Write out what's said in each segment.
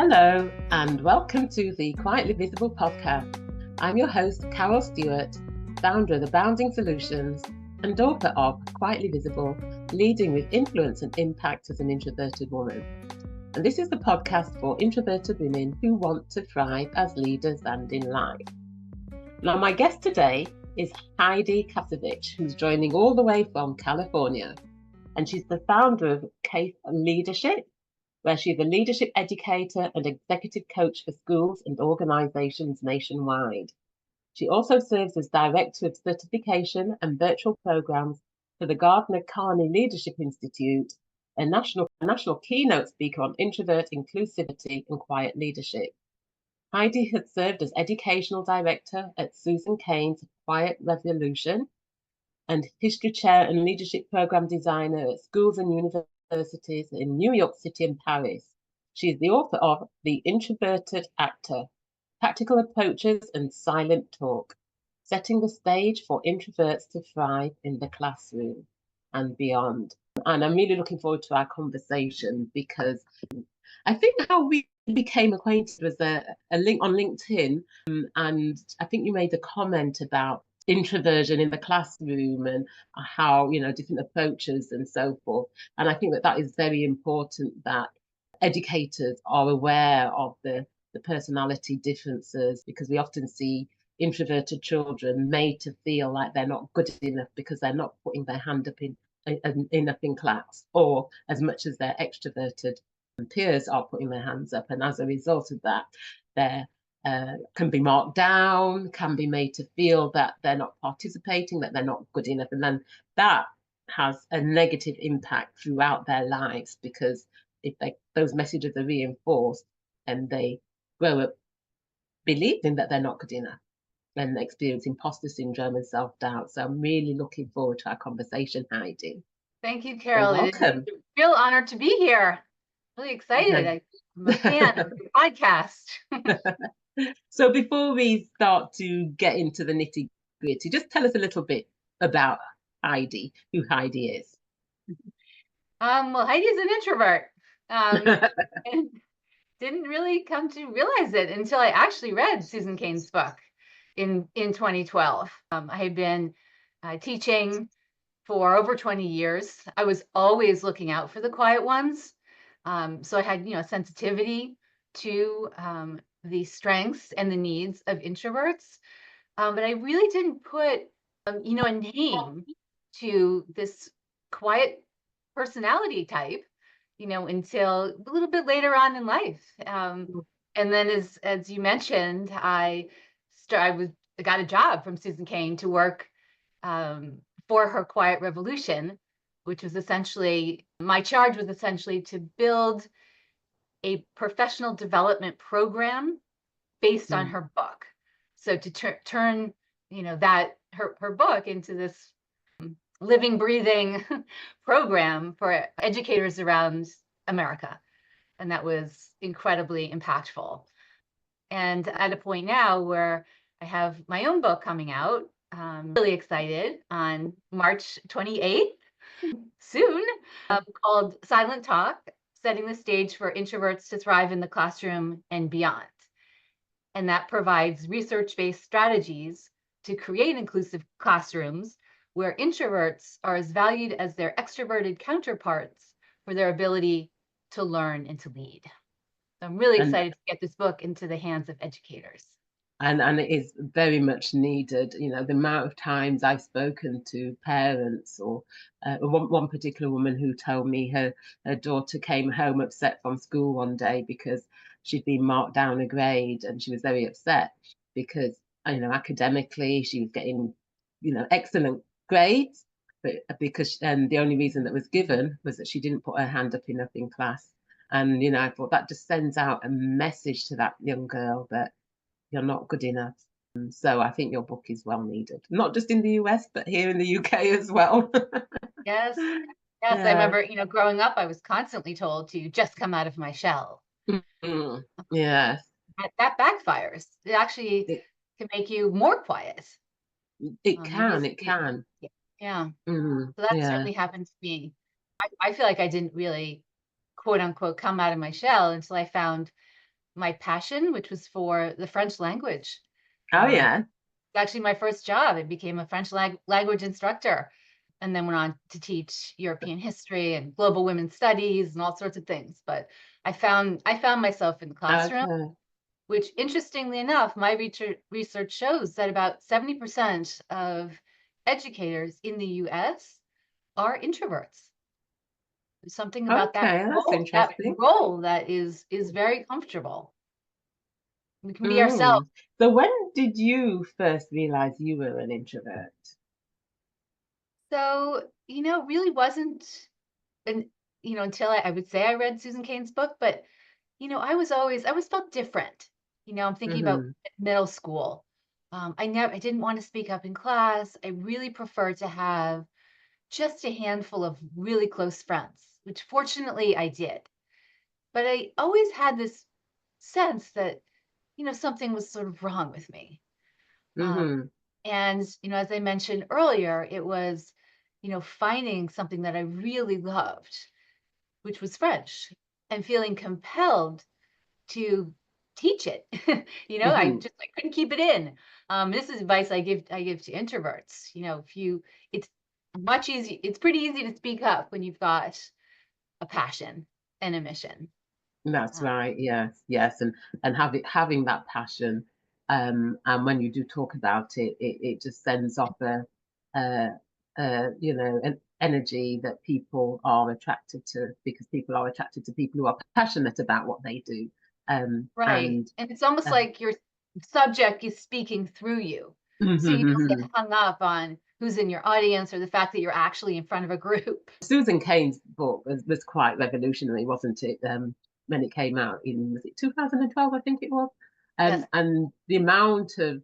Hello and welcome to the Quietly Visible podcast. I'm your host, Carol Stewart, founder of The Bounding Solutions and author of Quietly Visible, Leading with Influence and Impact as an Introverted Woman. And this is the podcast for introverted women who want to thrive as leaders and in life. Now, my guest today is Heidi Kassevich, who's joining all the way from California. And she's the founder of KASE Leadership, where she's a leadership educator and executive coach for schools and organizations nationwide. She also serves as director of certification and virtual programs for the Gardner Carney Leadership Institute, a national keynote speaker on introvert inclusivity and quiet leadership. Heidi has served as educational director at Susan Cain's Quiet Revolution and history chair and leadership program designer at schools and universities in New York City and Paris. She is the author of The Introverted Actor, Practical Approaches and Silent Talk, Setting the Stage for Introverts to Thrive in the Classroom and Beyond. And I'm really looking forward to our conversation because I think how we became acquainted was a link on LinkedIn. And I think you made a comment about introversion in the classroom and how, different approaches and so forth. And I think that is very important that educators are aware of the personality differences, because we often see introverted children made to feel like they're not good enough because they're not putting their hand up enough in class, or as much as their extroverted peers are putting their hands up. And as a result of that, they're can be marked down, can be made to feel that they're not participating, that they're not good enough. And then that has a negative impact throughout their lives, because if those messages are reinforced and they grow up believing that they're not good enough and experience imposter syndrome and self-doubt. So I'm really looking forward to our conversation, Heidi. Thank you, Carol. Welcome. It's a real honor to be here. Really excited. I'm a fan of the podcast. So before we start to get into the nitty gritty, just tell us a little bit about Heidi, who Heidi is. Well, Heidi's an introvert. And didn't really come to realize it until I actually read Susan Cain's book in 2012. I had been teaching for over 20 years. I was always looking out for the quiet ones. So I had, a sensitivity to the strengths and the needs of introverts. But I really didn't put, a name to this quiet personality type, until a little bit later on in life. And then as you mentioned, I got a job from Susan Cain to work for her Quiet Revolution, which was essentially, my charge was essentially to build a professional development program based on her book. So to turn, that her book into this living, breathing program for educators around America. And that was incredibly impactful. And at a point now where I have my own book coming out, really excited, on March 28th, soon, called Silent Talk, Setting the Stage for Introverts to Thrive in the Classroom and Beyond. And that provides research-based strategies to create inclusive classrooms where introverts are as valued as their extroverted counterparts for their ability to learn and to lead. So I'm really excited to get this book into the hands of educators. And it is very much needed. The amount of times I've spoken to parents, or one particular woman who told me her daughter came home upset from school one day because she'd been marked down a grade, and she was very upset because, academically she was getting, excellent grades, but because the only reason that was given was that she didn't put her hand up enough in class. And, I thought that just sends out a message to that young girl that you're not good enough. So I think your book is well needed, not just in the US, but here in the UK as well. Yes. Yeah. I remember, growing up, I was constantly told to just come out of my shell. Yes. That backfires. It actually can make you more quiet. It can. Yeah. So that certainly happened to me. I feel like I didn't really, quote unquote, come out of my shell until I found my passion, which was for the French language. Oh yeah. Actually my first job. I became a French language instructor, and then went on to teach European history and global women's studies and all sorts of things. But I found myself in the classroom, Okay. which interestingly enough, my research shows that about 70% of educators in the US are introverts. There's something about Okay, that's that interesting. role that is very comfortable. We can be ourselves. Mm. So when did you first realize you were an introvert? So, really wasn't an, until I would say I read Susan Cain's book, but I always felt different. I'm thinking about Hmm. middle school. I didn't want to speak up in class. I really preferred to have just a handful of really close friends, which fortunately I did. But I always had this sense that, something was sort of wrong with me. Um, Hmm. and, as I mentioned earlier, it was, finding something that I really loved, which was French, and feeling compelled to teach it. Hmm. I couldn't keep it in. This is advice I give to introverts. It's much easy. It's pretty easy to speak up when you've got a passion and a mission. That's Uh, right. Yes, yes, and having that passion, and when you do talk about it, it just sends off a, an energy that people are attracted to, because people are attracted to people who are passionate about what they do. right, And and it's almost uh, like your subject is speaking through you, so you don't get hung up on who's in your audience or the fact that you're actually in front of a group. Susan Cain's book was quite revolutionary, wasn't it? When it came out in, was it 2012, I think it was. Yes, And the amount of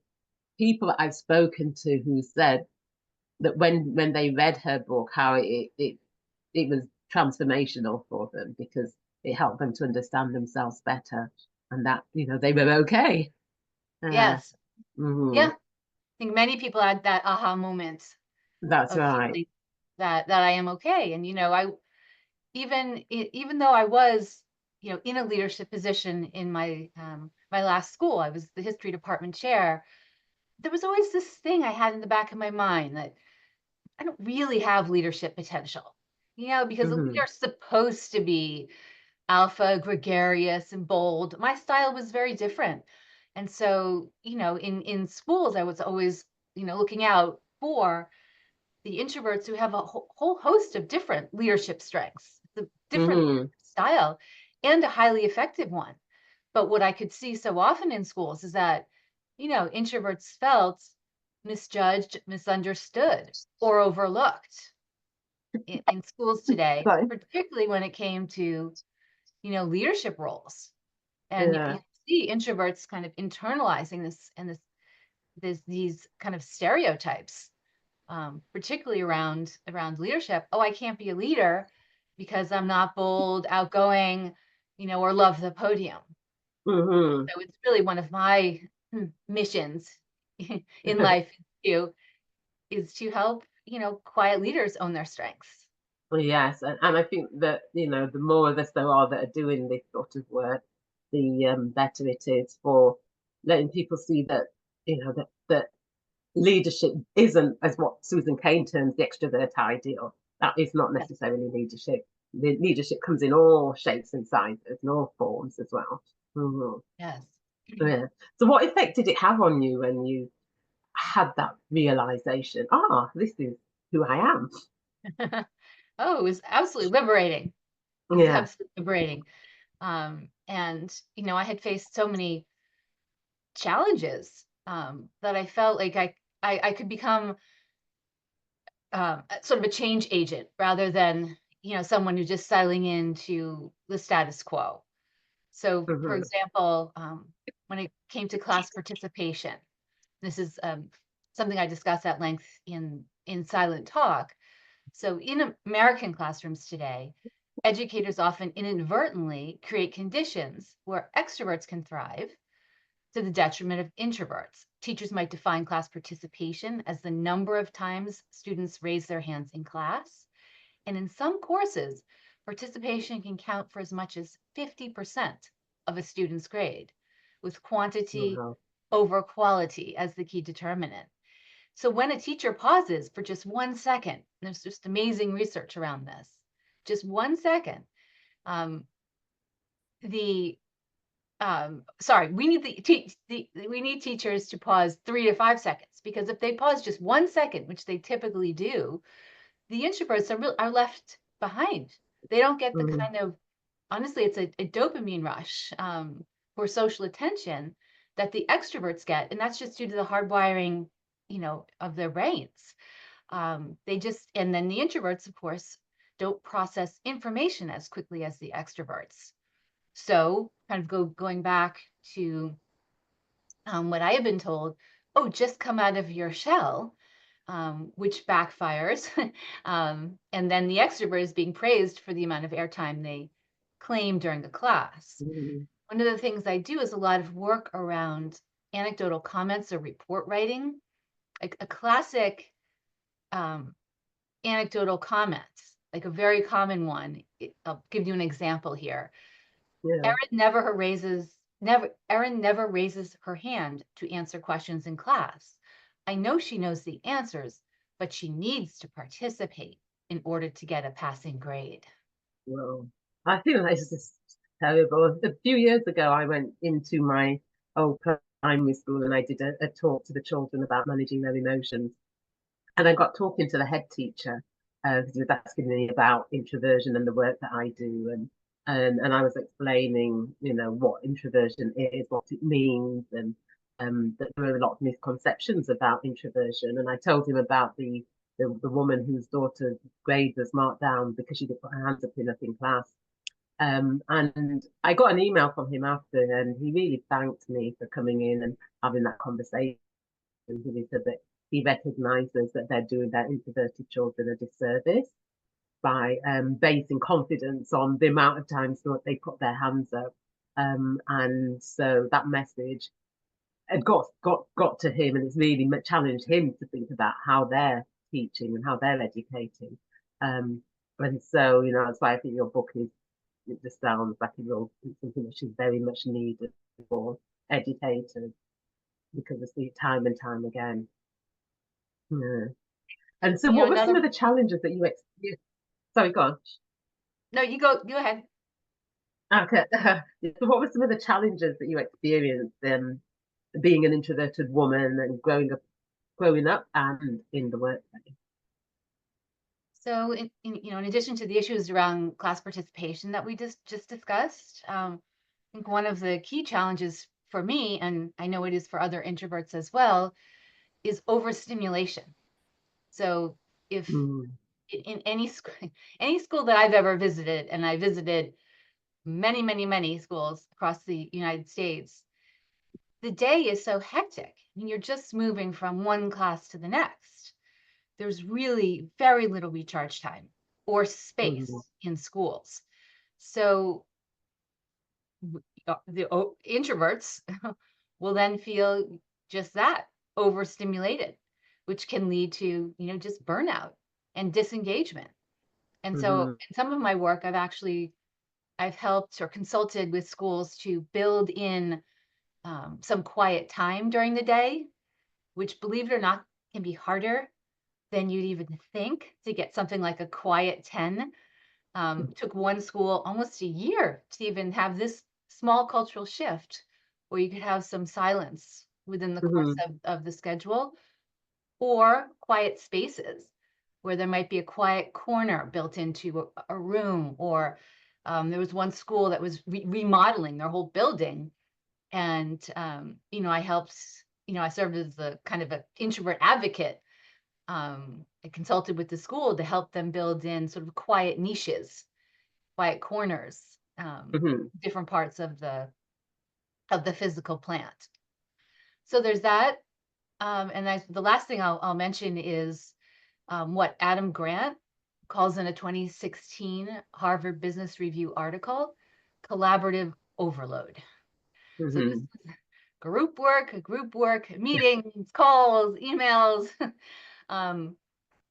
people that I've spoken to who said that when they read her book, how it was transformational for them, because it helped them to understand themselves better, and that they were okay. Uh, yes, yeah. mhm. I think many people had that aha moment That's of right. feeling that I am okay. And I even though I was in a leadership position in my last school, I was the history department chair. There was always this thing I had in the back of my mind that I don't really have leadership potential. Because a Hmm. leader's supposed to be alpha, gregarious, and bold. My style was very different. And so, in schools, I was always, looking out for the introverts who have a whole host of different leadership strengths, the different Hmm. style, and a highly effective one. But what I could see so often in schools is that, introverts felt misjudged, misunderstood, or overlooked in schools today, Sorry. particularly when it came to, leadership roles. And Yeah. you see introverts kind of internalizing this and these kind of stereotypes, particularly around leadership. Oh, I can't be a leader because I'm not bold, outgoing, or love the podium. Hmm. So it's really one of my missions in life too, is to help, quiet leaders own their strengths. Well, yes, and I think that the more of us there are that are doing this sort of work, the better it is for letting people see that that leadership isn't as what Susan Cain terms the extrovert ideal. That is not Yes. necessarily leadership. The leadership comes in all shapes and sizes and all forms as well. Mhm. Yes. Yeah. So, what effect did it have on you when you had that realization? Ah, this is who I am. Oh, it was absolutely liberating. It was Yeah. absolutely liberating. And I had faced so many challenges, that I felt like I could become, sort of a change agent rather than someone who's just settling into the status quo. So, for Hmm. example, when it came to class participation, this is, something I discuss at length in Silent Talk. So, in American classrooms today, educators often inadvertently create conditions where extroverts can thrive to the detriment of introverts. Teachers might define class participation as the number of times students raise their hands in class. And in some courses, participation can count for as much as 50% of a student's grade, with quantity Wow. over quality as the key determinant. So when a teacher pauses for just 1 second, there's just amazing research around this, just 1 second, um, we need teachers to pause 3 to 5 seconds, because if they pause just 1 second, which they typically do, the introverts are left behind. They don't get the kind of, honestly, it's a dopamine rush for social attention that the extroverts get, and that's just due to the hardwiring, of their brains. And then the introverts, of course, don't process information as quickly as the extroverts. So kind of going back to what I have been told, oh, just come out of your shell, which backfires. And then the extrovert is being praised for the amount of airtime they claim during the class. One of the things I do is a lot of work around anecdotal comments or report writing. A classic anecdotal comment, like a very common one. I'll give you an example here. Yeah. Erin never raises her hand to answer questions in class. I know she knows the answers, but she needs to participate in order to get a passing grade. Well, I feel like this is terrible. A few years ago, I went into my old primary school and I did a talk to the children about managing their emotions. And I got talking to the head teacher because he was asking me about introversion and the work that I do. And I was explaining, what introversion is, what it means, and that there are a lot of misconceptions about introversion. And I told him about the woman whose daughter's grade was marked down because she didn't put her hands up enough in class. And I got an email from him after, and he really thanked me for coming in and having that conversation. And he said that he recognises that they're doing their introverted children a disservice by basing confidence on the amount of times that they put their hands up. And so that message had got to him, and it's really challenged him to think about how they're teaching and how they're educating. And so, that's why I think your book it just sounds like it's something which is very much needed for educators, because I see it time and time again. Yeah. And so, what were some of the challenges that you experienced? Sorry, go on. No, you go ahead. Okay. So, what were some of the challenges that you experienced being an introverted woman and growing up and in the workplace? So, in addition to the issues around class participation that we just discussed, I think one of the key challenges for me, and I know it is for other introverts as well, is overstimulation. So if in any school that I've ever visited, and I visited many, many, many schools across the United States, the day is so hectic. I mean, you're just moving from one class to the next. There's really very little recharge time or space in schools. So the introverts will then feel just that, overstimulated, which can lead to, just burnout and disengagement. And so in some of my work, I've helped or consulted with schools to build in some quiet time during the day, which, believe it or not, can be harder than you'd even think to get something like a quiet 10. Took one school almost a year to even have this small cultural shift where you could have some silence within the course of the schedule, or quiet spaces where there might be a quiet corner built into a room. Or there was one school that was remodeling their whole building. And, I helped, I served as the kind of an introvert advocate. I consulted with the school to help them build in sort of quiet niches, quiet corners, different parts of the physical plant. So there's that. And the last thing I'll mention is what Adam Grant calls in a 2016 Harvard Business Review article, collaborative overload. So this is group work, meetings, calls, emails.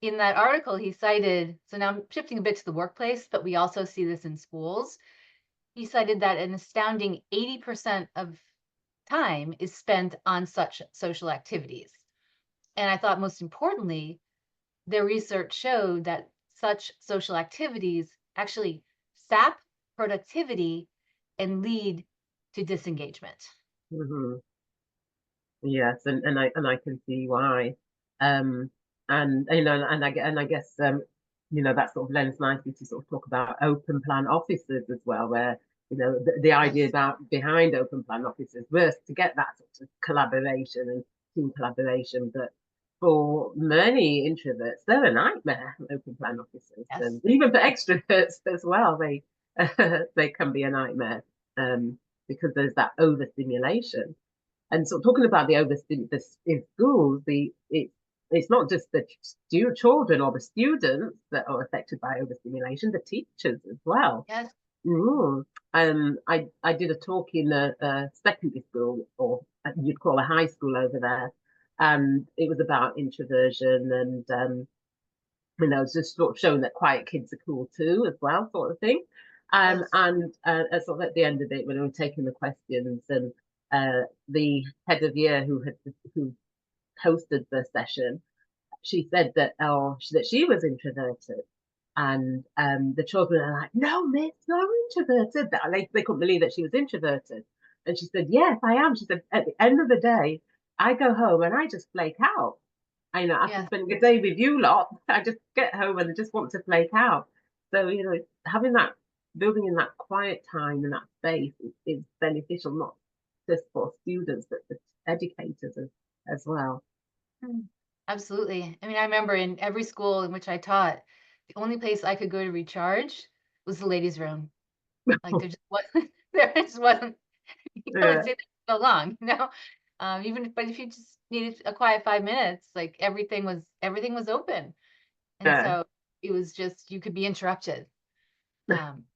In that article, he cited, so now I'm shifting a bit to the workplace, but we also see this in schools. he cited that an astounding 80% of time is spent on such social activities. And I thought most importantly, their research showed that such social activities actually sap productivity and lead to disengagement. Mhm. Yes, and I can see why. Um, and I guess that sort of lends nicely to sort of talk about open plan offices as well, where the idea Yes. about behind open plan offices was to get that sort of collaboration and team collaboration. But for many introverts, they're a nightmare, open plan offices, Yes. and even for extroverts as well, they can be a nightmare, because there's that overstimulation. And so talking about the overstimulation in schools, it's not just the children or the students that are affected by overstimulation, the teachers as well. Yes. Mm. I did a talk in a secondary school, or you'd call a high school over there, and it was about introversion and it's just sort of showing that quiet kids are cool too, as well, sort of thing. Yes. And sort of at the end of it, when we were taking the questions, and the head of year who hosted the session, she said that she was introverted, and the children are like, "No, Miss, you're introverted." They couldn't believe that she was introverted, and she said, "Yes, I am." She said, "At the end of the day, I go home and I just flake out. I know after Yes. spending a day with you lot, I just get home and just want to flake out." So, having that, building in that quiet time and that space is beneficial, not just for students, but for educators as well. Mm. Absolutely. I mean, I remember in every school in which I taught, the only place I could go to recharge was the ladies' room. Like there just wasn't, there just wasn't, you can only Yeah, stay there so long, but if you just needed a quiet 5 minutes, like everything was open. And yeah, so it was just, you could be interrupted,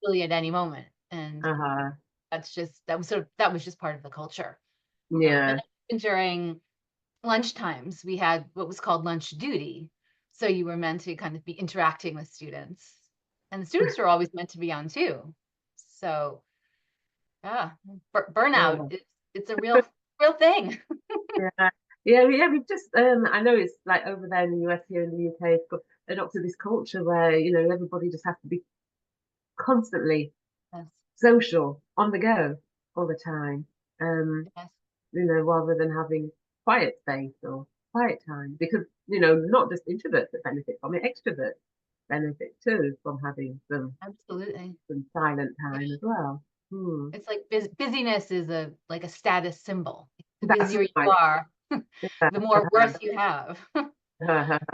really at any moment. And uh-huh, that was just part of the culture. And yeah, then during lunchtimes, we had what was called lunch duty. So you were meant to kind of be interacting with students, and the students were always meant to be on too. So yeah, burnout, yeah, it's a real thing. yeah, yeah. We've just, I know it's like over there in the US, here in the UK, it's got adopted this culture where everybody just has to be constantly Yes, social, on the go, all the time. Um, yes, rather than having quiet space or quiet time, because not just introverts that benefit from it, extroverts benefit too from having absolutely. some silent Yeah. time as well. Hmm. It's like busyness is like a status symbol. The That's busier you right. are, the more worth you have.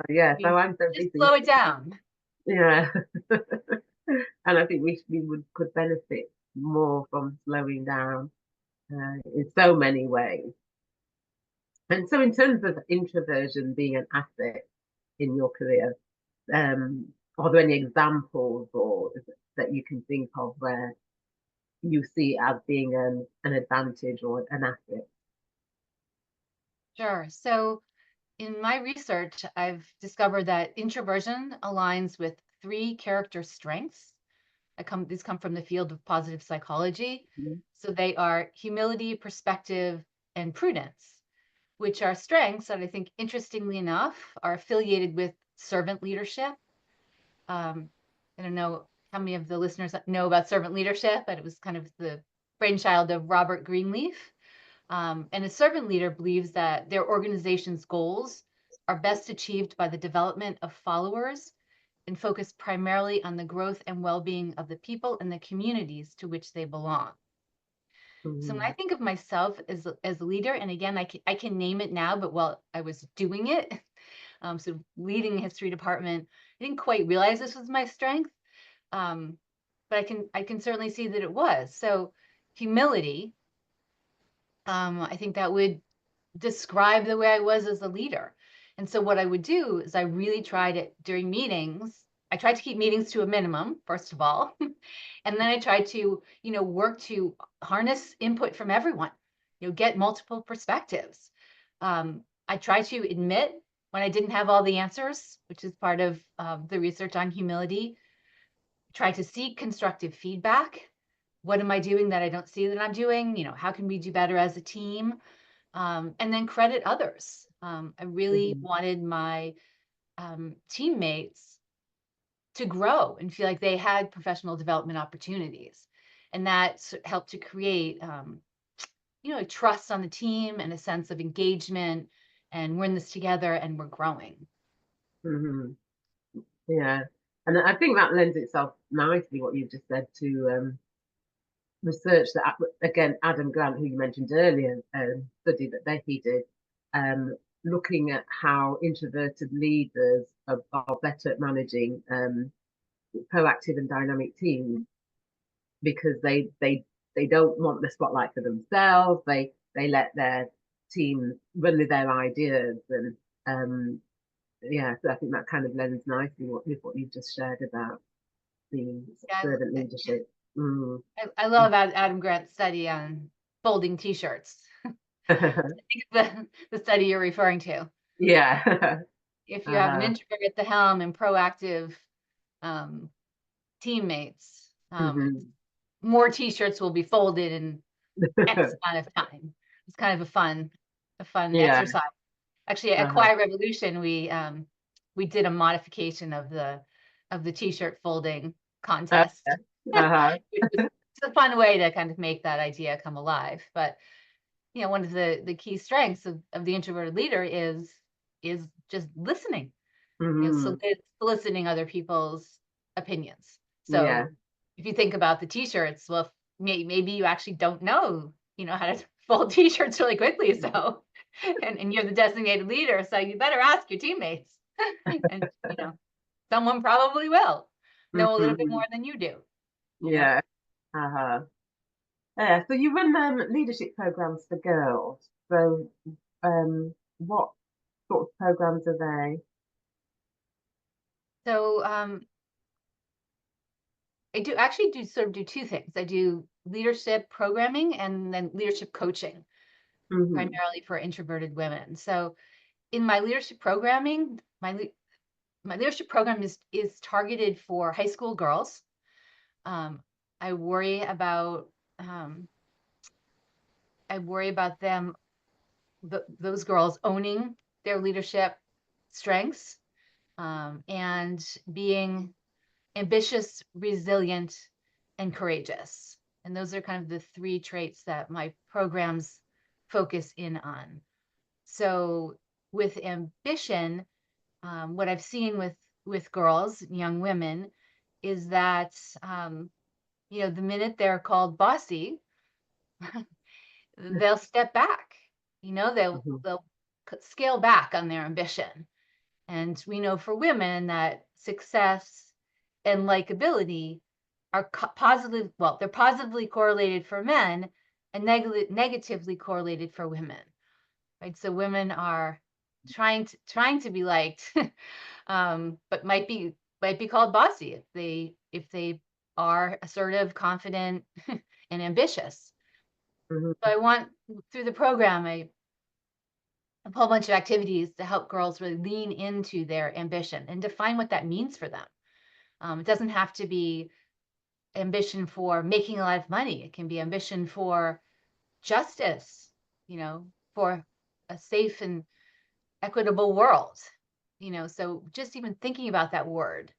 Yeah, so Means I'm so just busy. slow it down. Yeah. And I think we could benefit more from slowing down in so many ways. And so, in terms of introversion being an asset in your career, are there any examples or that you can think of where you see it as being an advantage or an asset? Sure. So in my research, I've discovered that introversion aligns with three character strengths. These come from the field of positive psychology. Mhm. So they are humility, perspective, and prudence, which are strengths that I think, interestingly enough, are affiliated with servant leadership. Um, I don't know how many of the listeners know about servant leadership, but it was kind of the brainchild of Robert Greenleaf. And a servant leader believes that their organization's goals are best achieved by the development of followers and focus primarily on the growth and well-being of the people and the communities to which they belong. So when I Mhm. think of myself as a leader, and again, I can name it now, but while I was doing it, so leading the history department, I didn't quite realize this was my strength, um, but I can certainly see that it was. So humility, I think that would describe the way I was as a leader. And so what I would do is I really tried it during meetings. I tried to keep meetings to a minimum, first of all. And then I tried to, work to harness input from everyone, get multiple perspectives. I try to admit when I didn't have all the answers, which is part of, the research on humility. Try to seek constructive feedback, what am I doing that I don't see that I'm doing? You know, how can we do better as a team? And then credit others. I really wanted my teammates to grow and feel like they had professional development opportunities. And that helped to create, you know, a trust on the team and a sense of engagement. And we're in this together and we're growing. Mm-hmm. Yeah. And I think that lends itself nicely, what you've just said, to research that, again, Adam Grant, who you mentioned earlier, study that he did, looking at how introverted leaders are better at managing proactive and dynamic teams, because they don't want the spotlight for themselves. They let their team run with their ideas, and yeah, so I think that kind of lends nicely with what you've just shared about the Yeah, servant leadership. Mm. I love Adam Grant's study on folding t-shirts. I think it's the study you're referring to. Yeah. If you have an introvert at the helm and proactive teammates, Mm-hmm. more t-shirts will be folded in X amount of time. It's kind of a fun Yeah. exercise. Actually, at Quiet Revolution, we did a modification of the t-shirt folding contest. It's a fun way to kind of make that idea come alive. But you know, one of the key strengths of the introverted leader is just listening. You know, Mm-hmm. soliciting other people's opinions. Yeah. So if you think about the t-shirts, well, maybe you actually don't know, you know, how to fold t-shirts really quickly. So, and you're the designated leader, so you better ask your teammates. And, you know, someone probably will know a little bit Mm-hmm. more than you do, you know? Yeah. Uh-huh. Yeah. So you run leadership programs for girls. So what sort of programs are they? So, I do actually do two things. I do leadership programming and then leadership coaching, Mm-hmm. primarily for introverted women. So in my leadership programming, my leadership program is targeted for high school girls. Um, I worry about um, them, those girls owning their leadership strengths, and being ambitious, resilient, and courageous. And those are kind of the three traits that my programs focus in on. So with ambition, what I've seen with girls, young women, is that you know, the minute they're called bossy, they'll step back. You know, Mm-hmm. they'll scale back on their ambition. And we know for women that success and likability are positive. Well, they're positively correlated for men and negatively correlated for women. Right? So women are trying to be liked, but might be called bossy if they are assertive, confident, and ambitious. Mm-hmm. So I want, through the program, a whole bunch of activities to help girls really lean into their ambition and define what that means for them. It doesn't have to be ambition for making a lot of money. It can be ambition for justice, you know, for a safe and equitable world, you know. So just even thinking about that word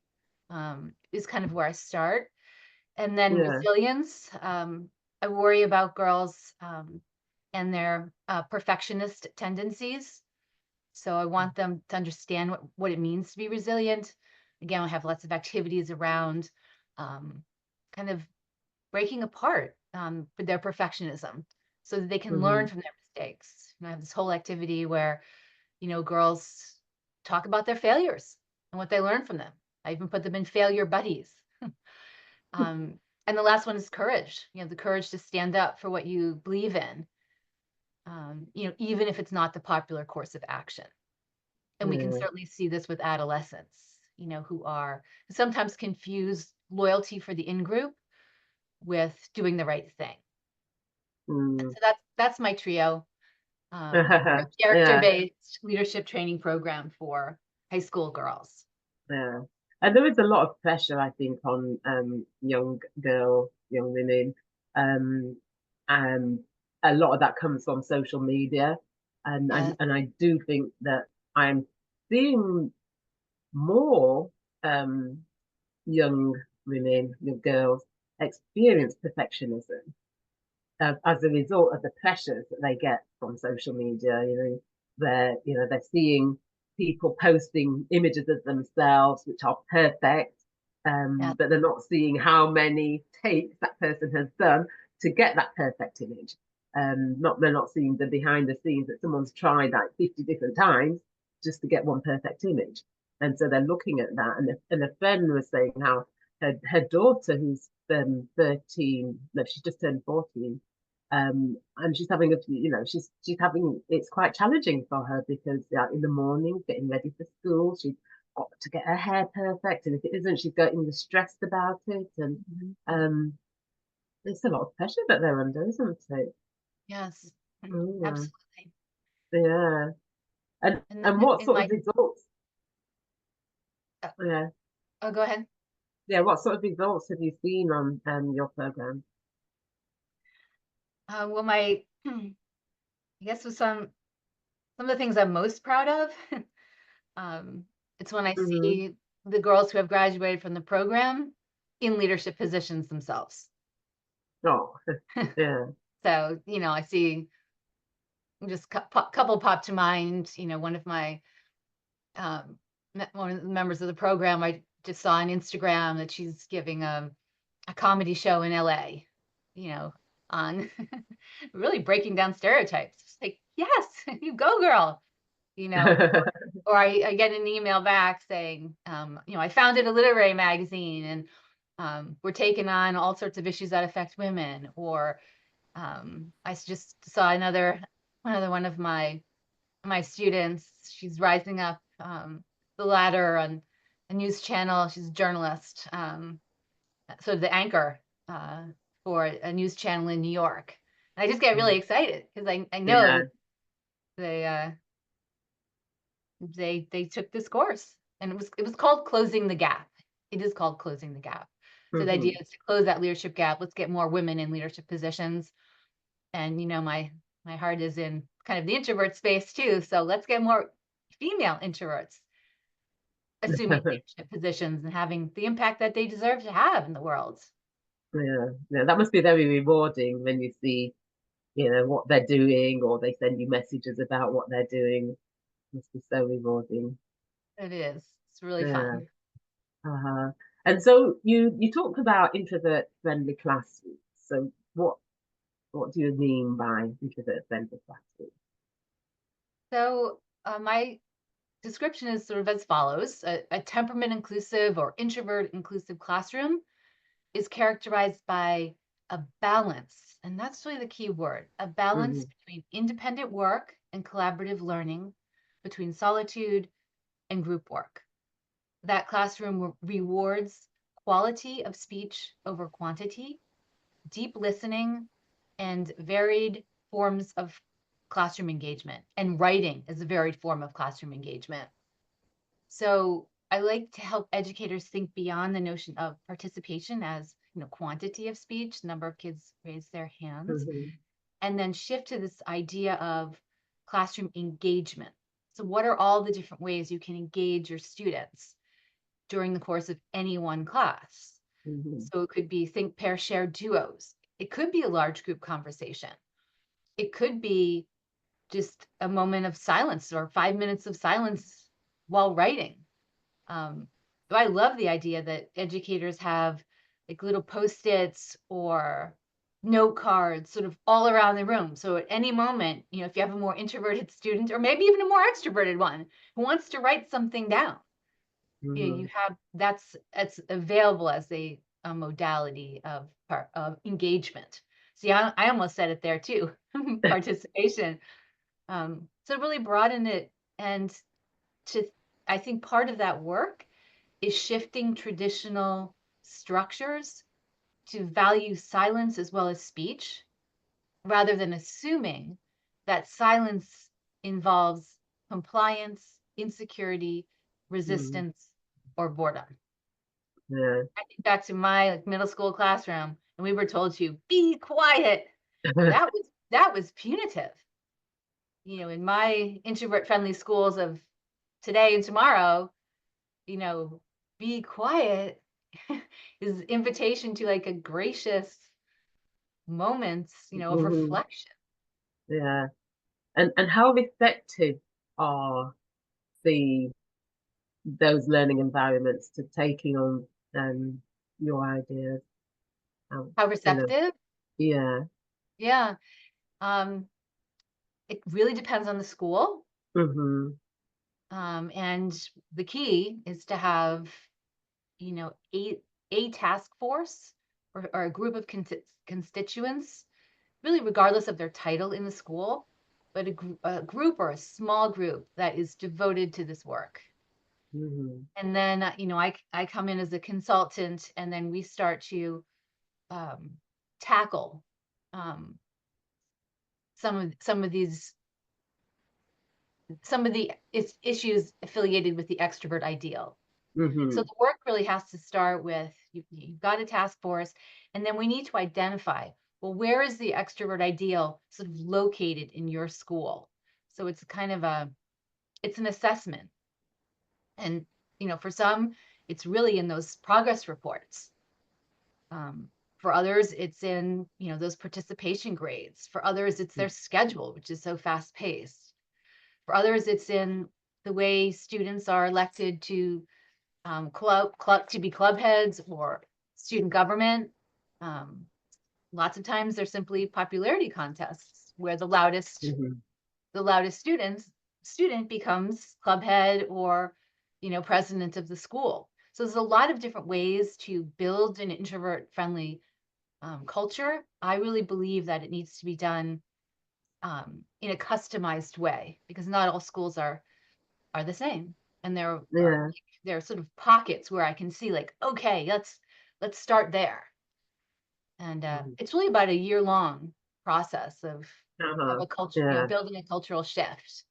is kind of where I start. And then Yeah. resilience. I worry about girls and their perfectionist tendencies. So I want them to understand what it means to be resilient. Again, I have lots of activities around kind of breaking apart with their perfectionism so that they can Mm-hmm. learn from their mistakes. I have this whole activity where, you know, girls talk about their failures and what they learn from them. I even put them in failure buddies. And the last one is courage. You know, the courage to stand up for what you believe in. You know, even if it's not the popular course of action. And we can Yeah. certainly see this with adolescents, you know, who sometimes confuse loyalty for the in-group with doing the right thing. Mm. So that's my trio, a Yeah. character-based leadership training program for high school girls. Yeah. And there is a lot of pressure, I think, on young girls, young women, And a lot of that comes from social media. Yes. And I do think that I'm seeing more young women, young girls experience perfectionism as a result of the pressures that they get from social media. They're seeing people posting images of themselves which are perfect, Yeah. but they're not seeing how many takes that person has done to get that perfect image. They're not seeing the behind the scenes that someone's tried like 50 different times just to get one perfect image. And so they're looking at that. And a friend was saying how her daughter, who's 13, no, she's just turned 14, and she's having she's having, it's quite challenging for her because in the morning, getting ready for school, she's got to get her hair perfect, and if it isn't, she's getting stressed about it, and there's a lot of pressure that they're under, isn't it? Yes. Mm, Absolutely. yeah. And And then what in sort of my, results? uh, Yeah, oh, go ahead. yeah. What sort of results have you seen on your program? Well, I guess with some of the things I'm most proud of, um, it's when I Hmm. see the girls who have graduated from the program in leadership positions themselves. Oh, yeah. So, I see just couple pop to mind. One of my one of the members of the program, I just saw on Instagram that she's giving a comedy show in LA, on really breaking down stereotypes. It's like, yes, you go, girl. You know, or I get an email back saying, I founded a literary magazine and we're taking on all sorts of issues that affect women. Or I just saw another one of my students. She's rising up the ladder on a news channel. She's a journalist, sort of the anchor for a news channel in New York. And I just get really excited because I know Yeah. that they uh, they took this course, and it was called Closing the Gap. It is called Closing the Gap. So the idea Hmm. is to close that leadership gap. Let's get more women in leadership positions. And my heart is in kind of the introvert space too. So let's get more female introverts assuming leadership positions and having the impact that they deserve to have in the world. Yeah, yeah, that must be very rewarding when you see, what they're doing, or they send you messages about what they're doing. It must be so rewarding. It is. It's really Yeah. fun. Uh-huh. And so you talked about introvert-friendly classrooms. So what do you mean by introvert-friendly classrooms? So my description is sort of as follows: a temperament inclusive or introvert inclusive classroom is characterized by a balance, and that's really the key word, a balance Hmm. between independent work and collaborative learning, between solitude and group work. That classroom rewards quality of speech over quantity, deep listening, and varied forms of classroom engagement. And writing is a varied form of classroom engagement. So I like to help educators think beyond the notion of participation as quantity of speech, number of kids raise their hands, Hmm. and then shift to this idea of classroom engagement. So what are all the different ways you can engage your students during the course of any one class? Hmm. So it could be think, pair, share duos. It could be a large group conversation. It could be just a moment of silence or 5 minutes of silence while writing. Um, I love the idea that educators have like little post-its or note cards sort of all around the room. So at any moment, if you have a more introverted student or maybe even a more extroverted one who wants to write something down, you Hmm. have that's available as a modality of engagement. See, I almost said it there too, participation. So really broaden it, and to I think part of that work is shifting traditional structures to value silence as well as speech, rather than assuming that silence involves compliance, insecurity, Hmm. resistance, or boredom. Yeah. I think back to my middle school classroom. and we were told to be quiet, that was punitive. You know, in my introvert friendly schools of today and tomorrow, you know, be quiet is invitation to like a gracious moments, you know, of Mhm. reflection. Yeah. And how effective are the those learning environments to taking on your ideas? How You know, receptive? yeah. Yeah. Um, it really depends on the school. Mhm. And the key is to have, you know, a task force or a group of constituents, really regardless of their title in the school, but a group or a small group that is devoted to this work. Mhm. And then, you know, I come in as a consultant, and then we start to um, tackle um, some of these some of the issues affiliated with the extrovert ideal. So Mhm. the work really has to start with you've got a task force, and then we need to identify, well, where is the extrovert ideal sort of located in your school? So it's kind of it's an assessment. And, you know, for some, it's really in those progress reports. Um, for others, it's in, you know, those participation grades. For others, it's their schedule, which is so fast paced. For others, it's in the way students are elected to to be club heads or student government. Um, Lots of times they're simply popularity contests where Mhm. the loudest student becomes club head or, you know, president of the school. So there's a lot of different ways to build an introvert friendly culture. I really believe that it needs to be done in a customized way because not all schools are the same, and Yeah. there are sort of pockets where I can see like, okay, let's start there. And Mhm. it's really about a year long process of Uh-huh. a culture, you know, Yeah. building a cultural shift.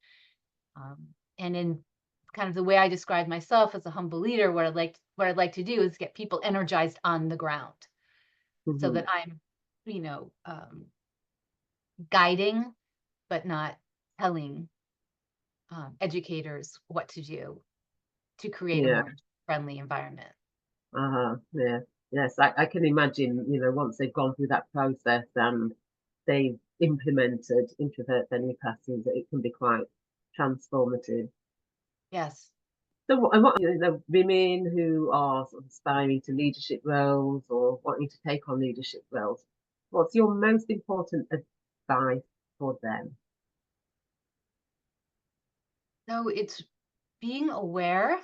And in kind of the way I describe myself as a humble leader, what I'd like to do is get people energized on the ground so Mhm. that I'm, you know, guiding but not telling educators what to do to create a Yeah. more friendly environment. Uh-huh. Yeah. Yes, I can imagine, once they've gone through that process and they've implemented introvert-friendly classes, that it can be quite transformative. Yes. So, what women who are sort of aspiring to leadership roles or wanting to take on leadership roles, what's your most important advice for them? So it's being aware.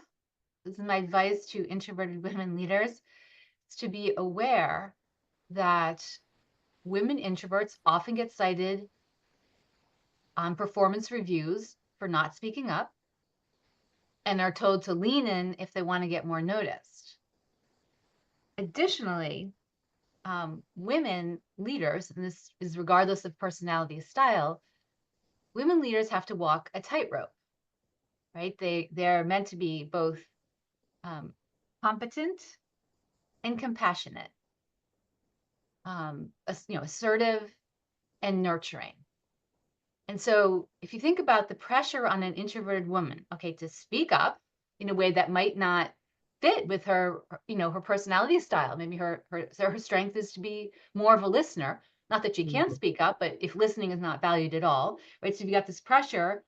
This is my advice to introverted women leaders, is to be aware that women introverts often get cited on performance reviews for not speaking up and are told to lean in if they want to get more noticed. Additionally, women leaders, and this is regardless of personality style, women leaders have to walk a tightrope, right? They're meant to be both um, competent and compassionate, you know, assertive and nurturing. And so if you think about the pressure on an introverted woman, okay, to speak up in a way that might not fit with her, you know, her personality style. Maybe her strength is to be more of a listener. Not that she can't Mhm. speak up, but if listening is not valued at all, right? So you got this pressure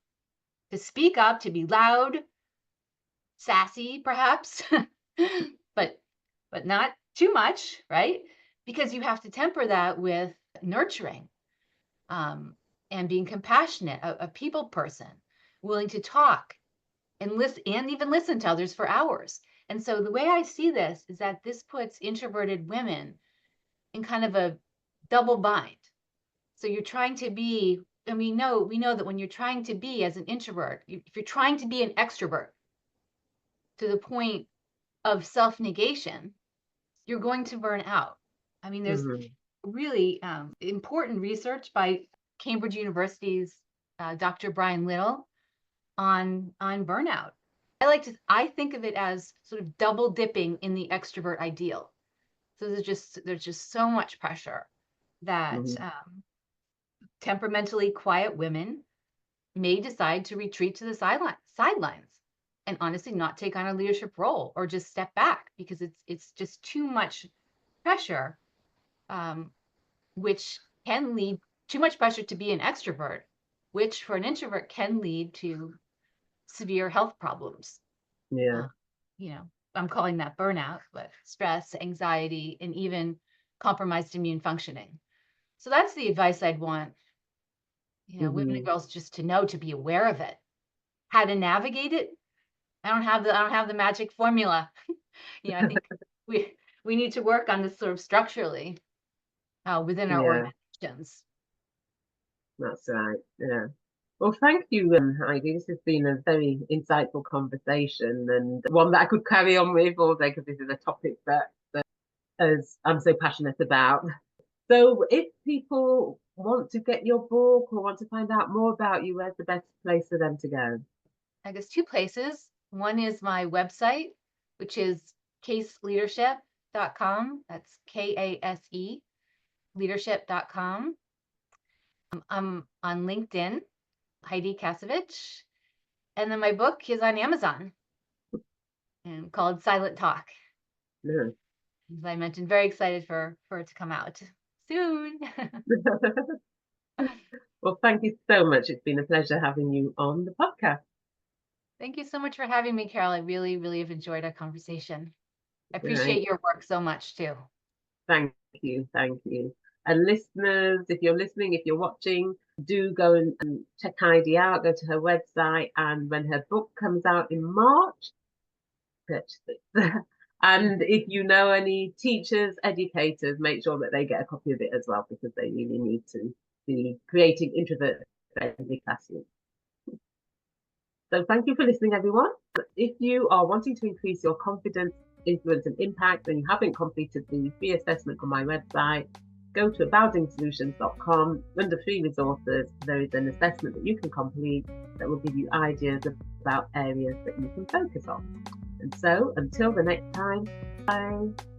to speak up, to be loud, sassy, perhaps, but not too much, right? Because you have to temper that with nurturing, um, and being compassionate, a people person, willing to talk and listen, and even listen to others for hours. And so the way I see this is that this puts introverted women in kind of a double bind. So you're trying to be, and we know that when you're trying to be as an introvert, if you're trying to be an extrovert to the point of self-negation, you're going to burn out. I mean, there's Mhm. really important research by Cambridge University's Dr. Brian Little on burnout. I think of it as sort of double dipping in the extrovert ideal. So there's just so much pressure that temperamentally quiet women may decide to retreat to the sidelines and honestly not take on a leadership role or just step back because it's just too much pressure, which can lead too much pressure to be an extrovert, which for an introvert can lead to severe health problems. Yeah. I'm calling that burnout, but stress, anxiety, and even compromised immune functioning. So that's the advice I'd want, women and girls just to know, to be aware of it, how to navigate it. I don't have the magic formula. I think we need to work on this sort of structurally within our organizations. That's right. Yeah. Well, thank you, Heidi. This has been a very insightful conversation and one that I could carry on with all day because this is a topic that as I'm so passionate about. So if people want to get your book or want to find out more about you, where's the best place for them to go? I guess two places. One is my website, which is kaseleadership.com. That's KASE leadership.com. I'm on LinkedIn, Heidi Kassevich. And then my book is on Amazon and called Silent Talk. Yeah. As I mentioned, very excited for it to come out soon. Well, thank you so much. It's been a pleasure having you on the podcast. Thank you so much for having me, Carol. I really, really have enjoyed our conversation. I appreciate your work so much too. Thank you. Thank you. And listeners, if you're listening, if you're watching, do go and check Heidi out, go to her website, and when her book comes out in March, purchase it. And if you know any teachers, educators, make sure that they get a copy of it as well, because they really need to be creating introvert-friendly classrooms. So thank you for listening, everyone. If you are wanting to increase your confidence, influence, and impact, and you haven't completed the free assessment on my website, go to aboundingsolutions.com. Under free resources, there is an assessment that you can complete that will give you ideas about areas that you can focus on. And so, until the next time, bye.